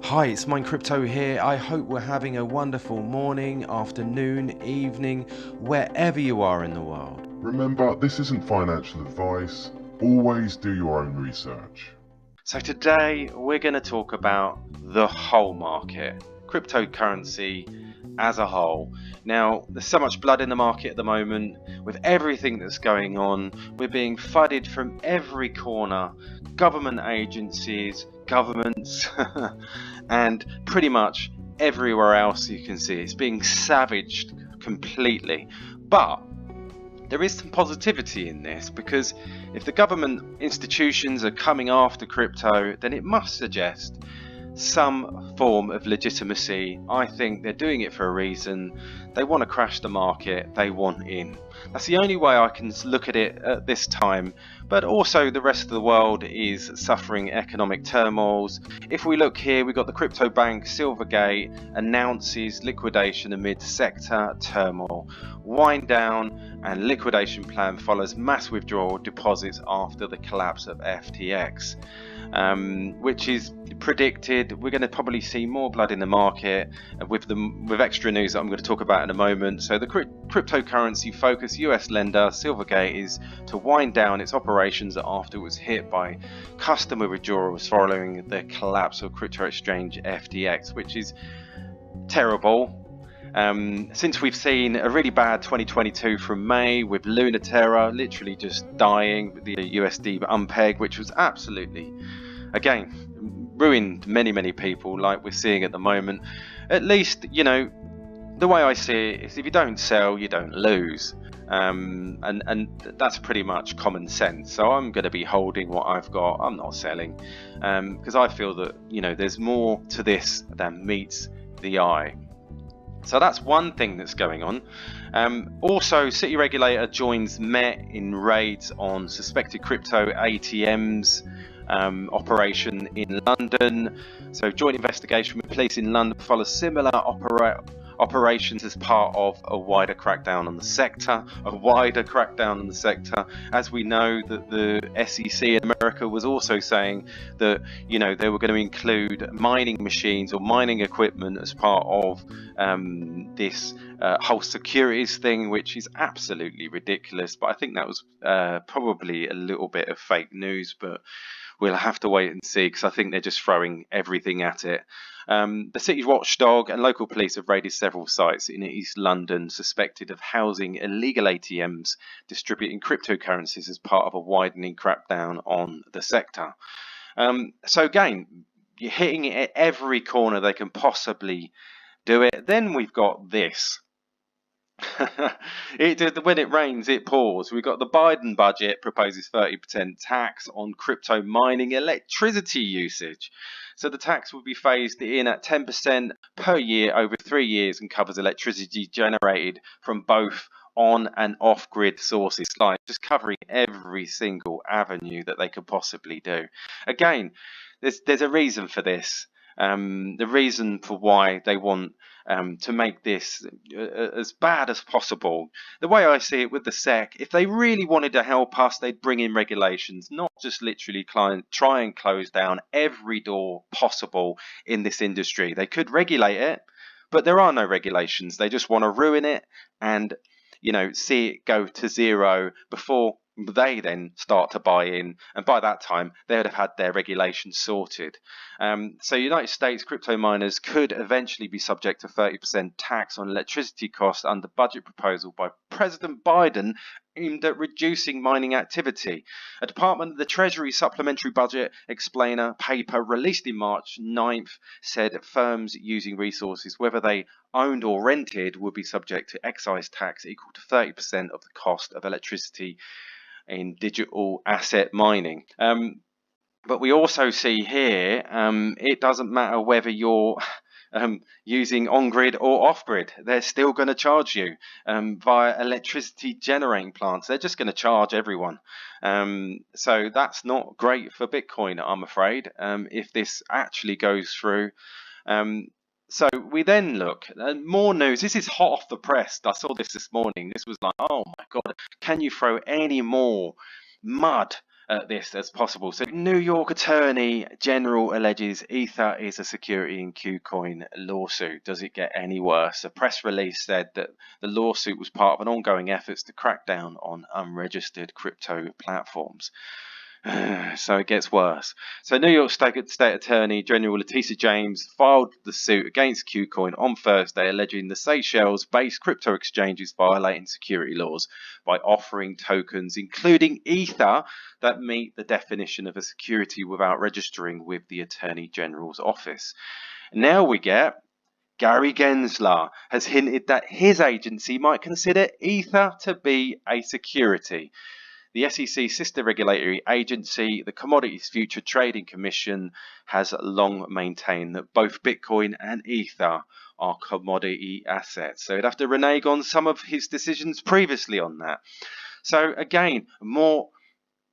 Hi, it's Mine Crypto here. I hope we're having a wonderful morning, afternoon, evening, wherever you are in the world. Remember, this isn't financial advice. Always do your own research. So today we're going to talk about the whole market, cryptocurrency as a whole. Now, there's so much blood in the market at the moment with everything that's going on. We're being flooded from every corner, government agencies, governments, and pretty much everywhere else you can see. It's being savaged completely. But there is some positivity in this, because if the government institutions are coming after crypto, then it must suggest some form of legitimacy. I think they're doing it for a reason. They want to crash the market, they want in. That's the only way I can look at it at this time. But also the rest of the world is suffering economic turmoils. If we look here, we've got the crypto bank Silvergate announces liquidation amid sector turmoil. Wind down and liquidation plan follows mass withdrawal deposits after the collapse of FTX. Which is predicted. We're going to probably see more blood in the market with extra news that I'm going to talk about in a moment. So the cryptocurrency focused US lender Silvergate is to wind down its operations after it was hit by customer withdrawals following the collapse of crypto exchange FTX, which is terrible. Since we've seen a really bad 2022 from May with Terra literally just dying, with the USD unpeg, which was absolutely, again, ruined many people like we're seeing at the moment. At least, you know, the way I see it is if you don't sell, you don't lose. And that's pretty much common sense. So I'm going to be holding what I've got. I'm not selling, because I feel that, you know, there's more to this than meets the eye. So that's one thing that's going on. Also, city regulator joins Met in raids on suspected crypto ATMs operation in London. So joint investigation with police in London follows similar operations as part of a wider crackdown on the sector. As we know, that the SEC in America was also saying that, you know, they were going to include mining machines or mining equipment as part of this whole securities thing, which is absolutely ridiculous. But I think that was probably a little bit of fake news, but we'll have to wait and see, because I think they're just throwing everything at it. The city watchdog and local police have raided several sites in East London suspected of housing illegal ATMs distributing cryptocurrencies as part of a widening crackdown on the sector. So again, you're hitting it at every corner they can possibly do it. Then we've got this. When it rains, it pours. We've got the Biden budget proposes 30% tax on crypto mining electricity usage. So the tax will be phased in at 10% per year over 3 years and covers electricity generated from both on and off-grid sources, like just covering every single avenue that they could possibly do. Again, there's a reason for this. The reason for why they want to make this as bad as possible. The way I see it with the SEC, if they really wanted to help us, they'd bring in regulations, not just literally try and close down every door possible in this industry. They could regulate it, but there are no regulations. They just want to ruin it and, you know, see it go to zero before they then start to buy in, and by that time they would have had their regulations sorted. So United States crypto miners could eventually be subject to 30% tax on electricity costs under budget proposal by President Biden aimed at reducing mining activity. A Department of the Treasury supplementary budget explainer paper released in March 9th said firms using resources, whether they owned or rented, would be subject to excise tax equal to 30% of the cost of electricity in digital asset mining. But we also see here, it doesn't matter whether you're using on-grid or off-grid, they're still going to charge you via electricity generating plants. They're just going to charge everyone. So that's not great for Bitcoin, I'm afraid, if this actually goes through. So we then look, more news. This is hot off the press. I saw this morning. This was like, oh my God, can you throw any more mud at this as possible. So New York Attorney General alleges Ether is a security in KuCoin lawsuit. Does it get any worse? A press release said that the lawsuit was part of an ongoing efforts to crack down on unregistered crypto platforms. So it gets worse. So New York State Attorney General Letitia James filed the suit against KuCoin on Thursday, alleging the Seychelles-based crypto exchange is violating security laws by offering tokens, including Ether, that meet the definition of a security without registering with the Attorney General's office. Now we get Gary Gensler has hinted that his agency might consider Ether to be a security. The SEC sister regulatory agency, the Commodities Future Trading Commission, has long maintained that both Bitcoin and Ether are commodity assets. So he'd have to renege on some of his decisions previously on that. So again, more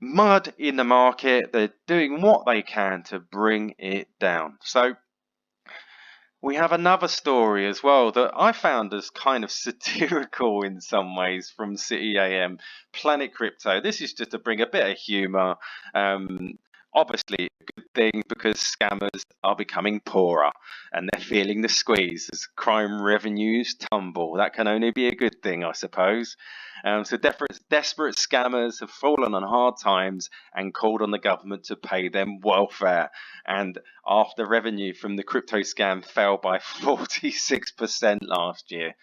mud in the market. They're doing what they can to bring it down. So we have another story as well that I found as kind of satirical in some ways from City AM, Planet Crypto. This is just to bring a bit of humour. Obviously a good thing because scammers are becoming poorer and they're feeling the squeeze as crime revenues tumble. That can only be a good thing, I suppose. So desperate scammers have fallen on hard times and called on the government to pay them welfare. And after revenue from the crypto scam fell by 46% last year.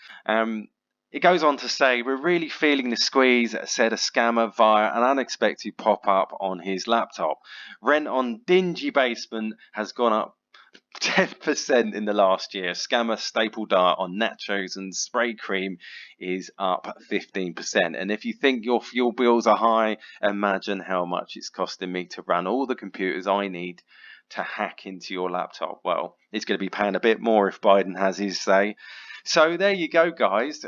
It goes on to say, we're really feeling the squeeze, said a scammer via an unexpected pop-up on his laptop. Rent on dingy basement has gone up 10% in the last year. Scammer staple diet on nachos and spray cream is up 15%. And if you think your fuel bills are high, imagine how much it's costing me to run all the computers I need to hack into your laptop. Well, it's going to be paying a bit more if Biden has his say. So there you go, guys.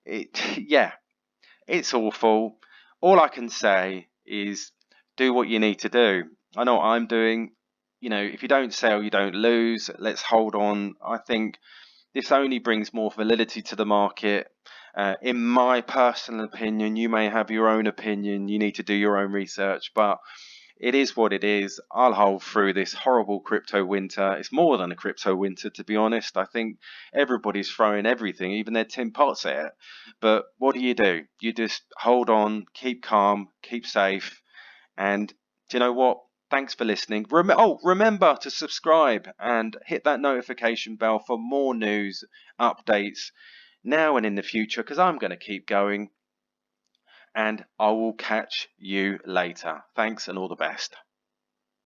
It's awful. All I can say is do what you need to do. I know what I'm doing. You know, if you don't sell, you don't lose. Let's hold on. I think this only brings more validity to the market. In my personal opinion, you may have your own opinion. You need to do your own research, but it is what it is. I'll hold through this horrible crypto winter. It's more than a crypto winter, to be honest. I think everybody's throwing everything, even their tin pots at it. But what do? You just hold on, keep calm, keep safe. And do you know what? Thanks for listening. Remember to subscribe and hit that notification bell for more news, updates now and in the future, because I'm going to keep going. And I will catch you later. Thanks and all the best.